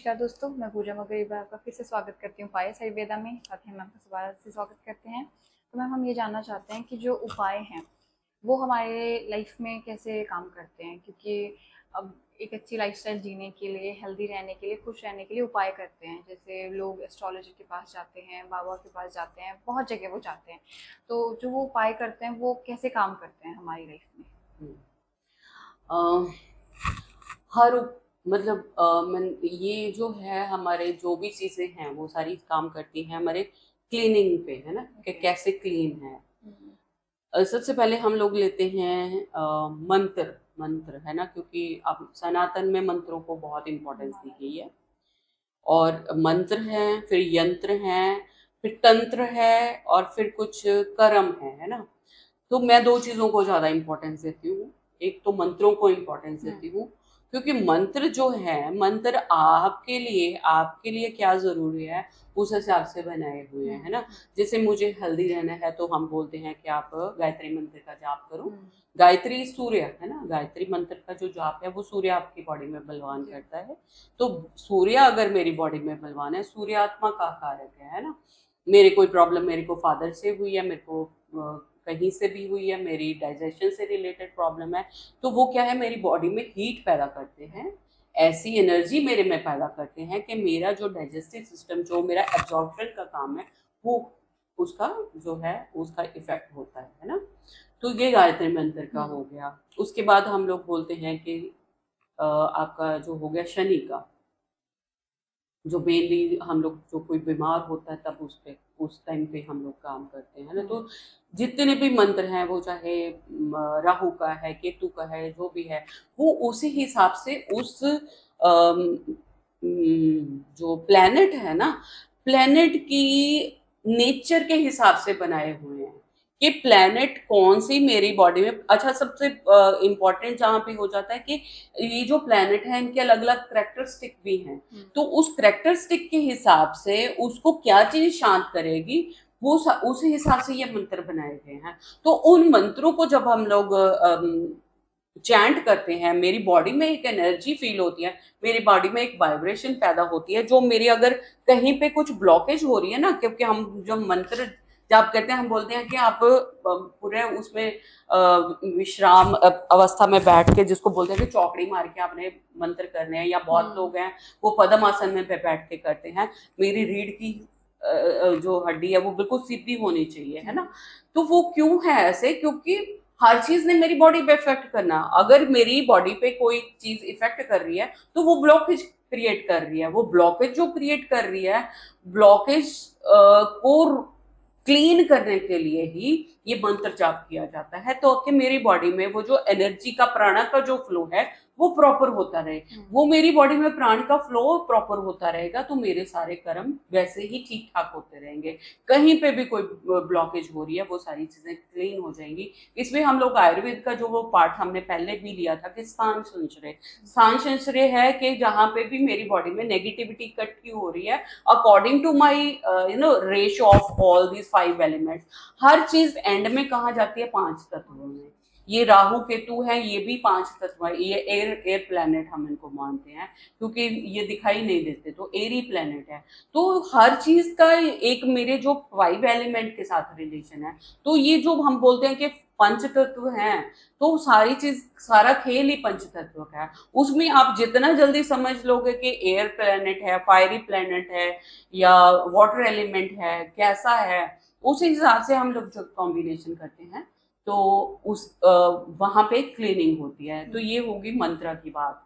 नमस्कार दोस्तों, मैं पूजा मगरीबा आपका फिर से स्वागत करती हूँ पायस आयुर्वेदा में। साथ ही हम आपका दोबारा से स्वागत करते हैं। तो मैम हम ये जानना चाहते हैं कि जो उपाय हैं वो हमारे लाइफ में कैसे काम करते हैं, क्योंकि अब एक अच्छी लाइफस्टाइल जीने के लिए, हेल्दी रहने के लिए, खुश रहने के लिए उपाय करते हैं। जैसे लोग एस्ट्रोलॉजी के पास जाते हैं, बाबा के पास जाते हैं, बहुत जगह वो जाते हैं। तो जो वो उपाय करते हैं वो कैसे काम करते हैं हमारी लाइफ में? अ, हर मतलब ये जो है हमारे जो भी चीज़ें हैं वो सारी काम करती हैं हमारे क्लीनिंग पे, है ना, कि ओके। कैसे क्लीन है। हम्म। सबसे पहले हम लोग लेते हैं मंत्र। मंत्र है ना, क्योंकि अब सनातन में मंत्रों को बहुत इम्पोर्टेंस दी गई है। और मंत्र हैं, फिर यंत्र हैं, फिर तंत्र है, और फिर कुछ कर्म है ना। तो मैं दो चीज़ों को ज़्यादा इम्पोर्टेंस देती हूँ। एक तो मंत्रों को इम्पोर्टेंस देती हूँ, क्योंकि मंत्र जो है, मंत्र आपके लिए क्या ज़रूरी है उस हिसाब से बनाए हुए हैं, है ना। जैसे मुझे हेल्दी रहना है तो हम बोलते हैं कि आप गायत्री मंत्र का जाप करो। गायत्री सूर्य है ना, गायत्री मंत्र का जो जाप है वो सूर्य आपकी बॉडी में बलवान जी। करता है। तो सूर्य अगर मेरी बॉडी में बलवान है, सूर्य आत्मा का कारक है ना। मेरे कोई प्रॉब्लम मेरे को फादर से हुई है, मेरे को कहीं से भी हुई है, मेरी डाइजेशन से रिलेटेड प्रॉब्लम है, तो वो क्या है, मेरी बॉडी में हीट पैदा करते हैं, ऐसी एनर्जी मेरे में पैदा करते हैं कि मेरा जो डाइजेस्टिव सिस्टम, जो मेरा एब्जॉर्प्शन का काम है, वो उसका जो है उसका इफेक्ट होता है ना। तो ये गायत्री मंत्र का हो गया। उसके बाद हम लोग बोलते हैं कि आपका जो हो गया शनि का, जो मेनली हम लोग, जो कोई बीमार होता है तब उस टाइम पे हम लोग काम करते हैं ना। तो जितने भी मंत्र हैं, वो चाहे राहु का है, केतु का है, जो भी है, वो उसी हिसाब से उस जो प्लेनेट है ना, प्लेनेट की नेचर के हिसाब से बनाए हुए हैं कि प्लेनेट कौन सी मेरी बॉडी में। अच्छा, सबसे इम्पोर्टेंट जहाँ पे हो जाता है कि ये जो प्लेनेट है इनके अलग अलग करेक्टरिस्टिक भी हैं। तो उस करेक्टरिस्टिक के हिसाब से उसको क्या चीज शांत करेगी, वो उस हिसाब से ये मंत्र बनाए गए हैं। तो उन मंत्रों को जब हम लोग चैंट करते हैं, मेरी बॉडी में एक एनर्जी फील होती है, मेरी बॉडी में एक वाइब्रेशन पैदा होती है, जो मेरी अगर कहीं पे कुछ ब्लॉकेज हो रही है ना, क्योंकि हम जो मंत्र जाप करते हैं, हम बोलते हैं कि आप पूरे उसमें विश्राम अवस्था में बैठ के, जिसको बोलते हैं कि चौकड़ी मार के आपने मंत्र करने हैं, या बहुत लोग हैं वो पद्म आसन में बैठ के करते हैं। मेरी रीढ़ की जो हड्डी है वो बिल्कुल सीधी होनी चाहिए, है ना। तो वो क्यों है ऐसे, क्योंकि हर चीज ने मेरी बॉडी पे इफेक्ट करना। अगर मेरी बॉडी पे कोई चीज इफेक्ट कर रही है तो वो ब्लॉकेज क्रिएट कर रही है। वो ब्लॉकेज जो क्रिएट कर रही है, ब्लॉकेज को क्लीन करने के लिए ही ये मंत्र जाप किया जाता है, तो कि मेरी बॉडी में वो जो एनर्जी का, प्राणा का जो फ्लो है वो प्रॉपर होता रहे। वो मेरी बॉडी में प्राण का फ्लो प्रॉपर होता रहेगा तो मेरे सारे कर्म वैसे ही ठीक ठाक होते रहेंगे। कहीं पे भी कोई ब्लॉकेज हो रही है वो सारी चीजें क्लीन हो जाएंगी। इसमें हम लोग आयुर्वेद का जो वो पार्ट हमने पहले भी लिया था कि स्थान संचय। स्थान संचय है कि जहाँ पे भी मेरी बॉडी में नेगेटिविटी इकट्ठी हो रही है, according to my ratio of all these 5 elements, हर चीज एंड में कहा जाती है 5 तत्वों में। ये राहु केतु है, ये भी 5 तत्व है। ये एयर प्लेनेट हम इनको मानते हैं, क्योंकि ये दिखाई नहीं देते, तो एरी प्लेनेट है। तो हर चीज का एक मेरे जो 5 एलिमेंट के साथ रिलेशन है। तो ये जो हम बोलते हैं कि पंच तत्व हैं, तो सारी चीज, सारा खेल ही पंच तत्व का है। उसमें आप जितना जल्दी समझ लोगे कि एयर प्लेनेट है, फायरी प्लेनेट है, या वाटर एलिमेंट है, कैसा है, उस हिसाब से हम लोग जो कॉम्बिनेशन करते हैं, तो उस वहां पे क्लीनिंग होती है। तो ये होगी मंत्र की बात।